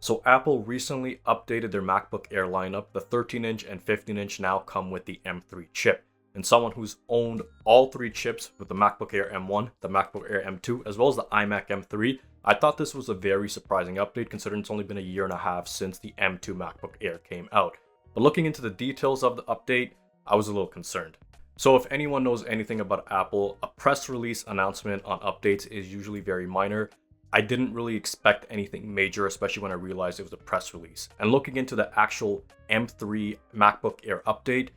So Apple recently updated their MacBook Air lineup. The 13-inch and 15-inch now come with the M3 chip. And someone who's owned all three chips with the MacBook Air M1, the MacBook Air M2, as well as the iMac M3, I thought this was a very surprising update considering it's only been a year and a half since the M2 MacBook Air came out. But looking into the details of the update, I was a little concerned. So if anyone knows anything about Apple, a press release announcement on updates is usually very minor. I didn't really expect anything major, especially when I realized it was a press release. And looking into the actual M3 MacBook Air update,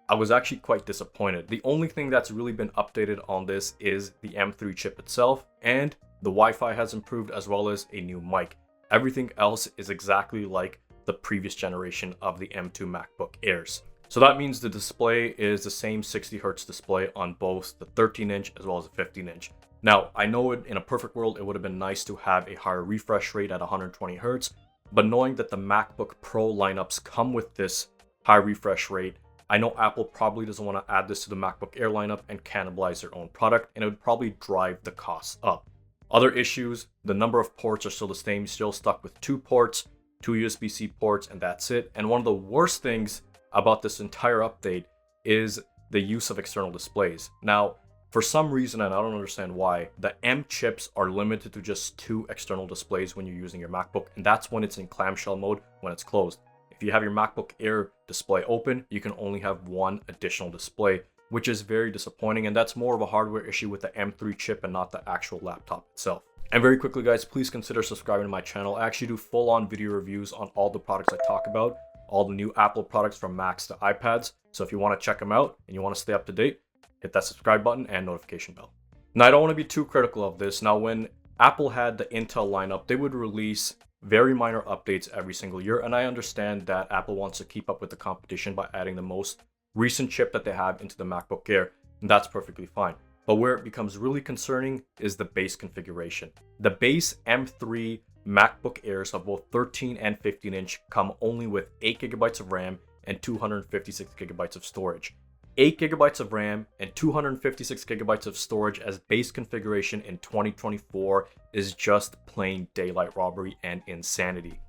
I was actually quite disappointed. The only thing that's really been updated on this is the M3 chip itself, and the Wi-Fi has improved as well as a new mic. Everything else is exactly like the previous generation of the M2 MacBook Airs. So that means the display is the same 60Hz display on both the 13-inch as well as the 15-inch. Now, I know in a perfect world, it would have been nice to have a higher refresh rate at 120Hz, but knowing that the MacBook Pro lineups come with this high refresh rate, I know Apple probably doesn't want to add this to the MacBook Air lineup and cannibalize their own product, and it would probably drive the costs up. Other issues, the number of ports are still the same, still stuck with 2 ports, 2 USB-C ports, and that's it. And one of the worst things about this entire update is the use of external displays. Now, for some reason, and I don't understand why, the M chips are limited to just 2 external displays when you're using your MacBook, and that's when it's in clamshell mode when it's closed. If you have your MacBook Air display open, you can only have 1 additional display, which is very disappointing, and that's more of a hardware issue with the M3 chip and not the actual laptop itself. And very quickly guys, please consider subscribing to my channel. I actually do full-on video reviews on all the products I talk about, all the new Apple products from Macs to iPads, so if you want to check them out and you want to stay up to date, hit that subscribe button and notification bell. Now, I don't want to be too critical of this. Now, when Apple had the Intel lineup, they would release very minor updates every single year, and I understand that Apple wants to keep up with the competition by adding the most recent chip that they have into the MacBook Air, and that's perfectly fine. But where it becomes really concerning is the base configuration. The base M3 MacBook Airs of both 13 and 15-inch come only with 8GB of RAM and 256GB of storage. 8GB of RAM and 256GB of storage as base configuration in 2024 is just plain daylight robbery and insanity.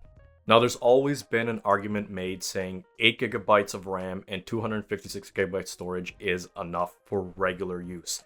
Now, there's always been an argument made saying 8GB of RAM and 256GB storage is enough for regular use.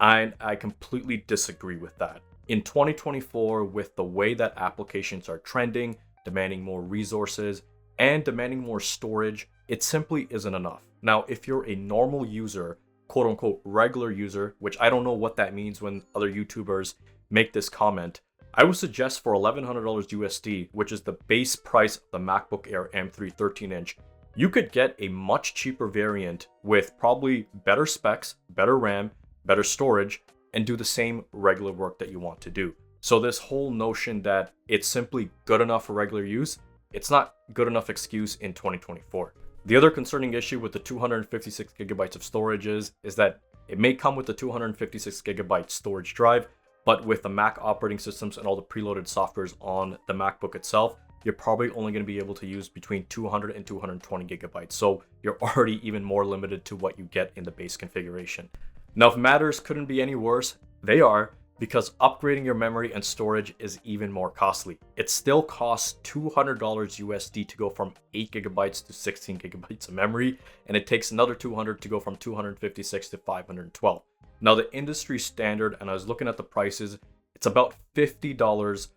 And I completely disagree with that. In 2024, with the way that applications are trending, demanding more resources, and demanding more storage, it simply isn't enough. Now, if you're a normal user, quote unquote regular user, which I don't know what that means when other YouTubers make this comment, I would suggest for $1,100 USD, which is the base price of the MacBook Air M3 13-inch, you could get a much cheaper variant with probably better specs, better RAM, better storage, and do the same regular work that you want to do. So this whole notion that it's simply good enough for regular use, it's not good enough excuse in 2024. The other concerning issue with the 256GB of storage is that it may come with the 256GB storage drive, but with the Mac operating systems and all the preloaded softwares on the MacBook itself, you're probably only going to be able to use between 200 and 220GB. So you're already even more limited to what you get in the base configuration. Now, if matters couldn't be any worse, they are, because upgrading your memory and storage is even more costly. It still costs $200 USD to go from 8GB to 16GB of memory, and it takes another $200 to go from 256 to 512. Now, the industry standard, and I was looking at the prices, it's about $50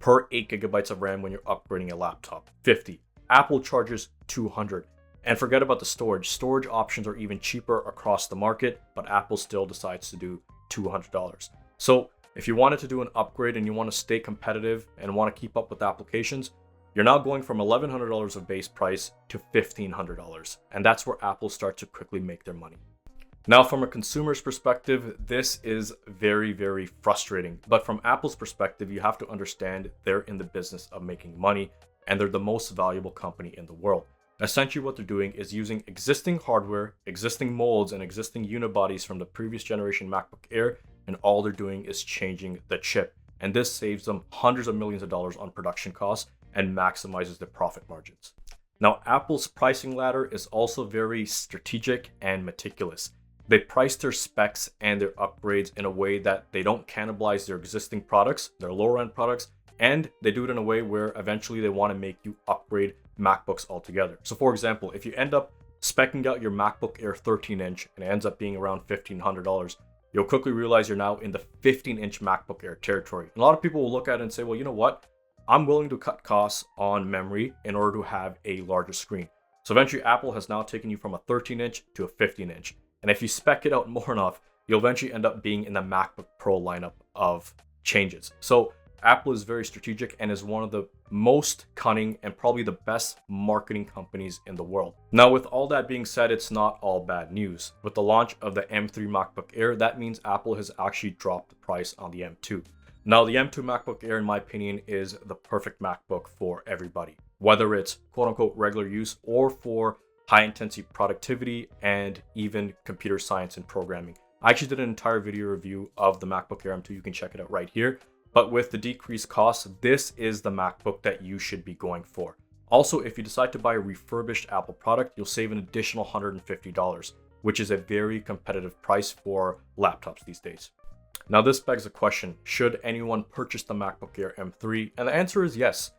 per 8GB of RAM when you're upgrading a laptop. 50. Apple charges $200. And forget about the storage. Storage options are even cheaper across the market, but Apple still decides to do $200. So if you wanted to do an upgrade and you want to stay competitive and want to keep up with applications, you're now going from $1,100 of base price to $1,500. And that's where Apple starts to quickly make their money. Now, from a consumer's perspective, this is very, very frustrating. But from Apple's perspective, you have to understand they're in the business of making money, and they're the most valuable company in the world. Essentially, what they're doing is using existing hardware, existing molds, and existing unibodies from the previous generation MacBook Air, and all they're doing is changing the chip. And this saves them hundreds of millions of dollars on production costs and maximizes their profit margins. Now, Apple's pricing ladder is also very strategic and meticulous. They price their specs and their upgrades in a way that they don't cannibalize their existing products, their lower end products, And they do it in a way where eventually they want to make you upgrade MacBooks altogether. So for example, if you end up speccing out your MacBook Air 13-inch and it ends up being around $1,500, you'll quickly realize you're now in the 15-inch MacBook Air territory. And a lot of people will look at it and say, well, you know what? I'm willing to cut costs on memory in order to have a larger screen. So eventually Apple has now taken you from a 13-inch to a 15-inch. And if you spec it out more enough, you'll eventually end up being in the MacBook Pro lineup of changes. So Apple is very strategic and is one of the most cunning and probably the best marketing companies in the world. Now, with all that being said, it's not all bad news. With the launch of the M3 MacBook Air, that means Apple has actually dropped the price on the M2. Now, the M2 MacBook Air, in my opinion, is the perfect MacBook for everybody, whether it's quote-unquote regular use or for high-intensity productivity and even computer science and programming. I actually did an entire video review of the MacBook Air M2. You can check it out right here. But with the decreased cost, this is the MacBook that you should be going for. Also, if you decide to buy a refurbished Apple product, you'll save an additional $150, which is a very competitive price for laptops these days. Now, this begs the question, should anyone purchase the MacBook Air M3? And the answer is yes.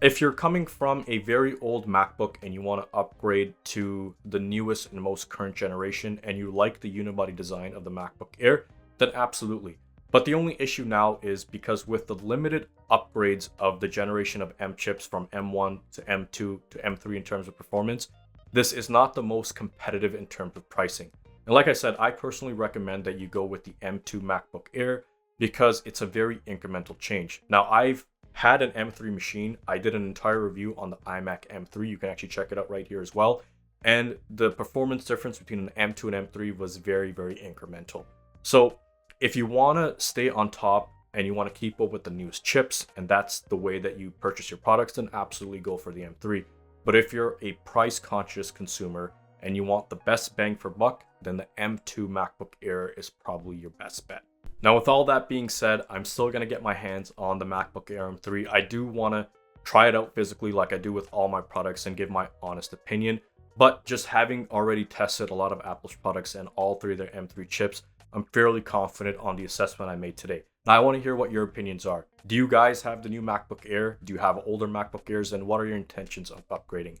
If you're coming from a very old MacBook and you want to upgrade to the newest and most current generation and you like the unibody design of the MacBook Air, then absolutely. But the only issue now is because with the limited upgrades of the generation of M chips from M1 to M2 to M3 in terms of performance, this is not the most competitive in terms of pricing. And like I said, I personally recommend that you go with the M2 MacBook Air because it's a very incremental change. Now, I've had an M3 machine. I did an entire review on the iMac M3. You can actually check it out right here as well. And the performance difference between an M2 and M3 was very, very incremental. So if you want to stay on top and you want to keep up with the newest chips, and that's the way that you purchase your products, then absolutely go for the M3. But if you're a price-conscious consumer and you want the best bang for buck, then the M2 MacBook Air is probably your best bet. Now, with all that being said, I'm still going to get my hands on the MacBook Air M3. I do want to try it out physically like I do with all my products and give my honest opinion. But just having already tested a lot of Apple's products and all three of their M3 chips, I'm fairly confident on the assessment I made today. Now, I want to hear what your opinions are. Do you guys have the new MacBook Air? Do you have older MacBook Airs? And what are your intentions of upgrading?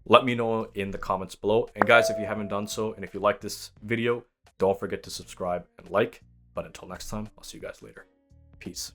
Let me know in the comments below. And guys, if you haven't done so, and if you like this video, don't forget to subscribe and like. But until next time, I'll see you guys later. Peace.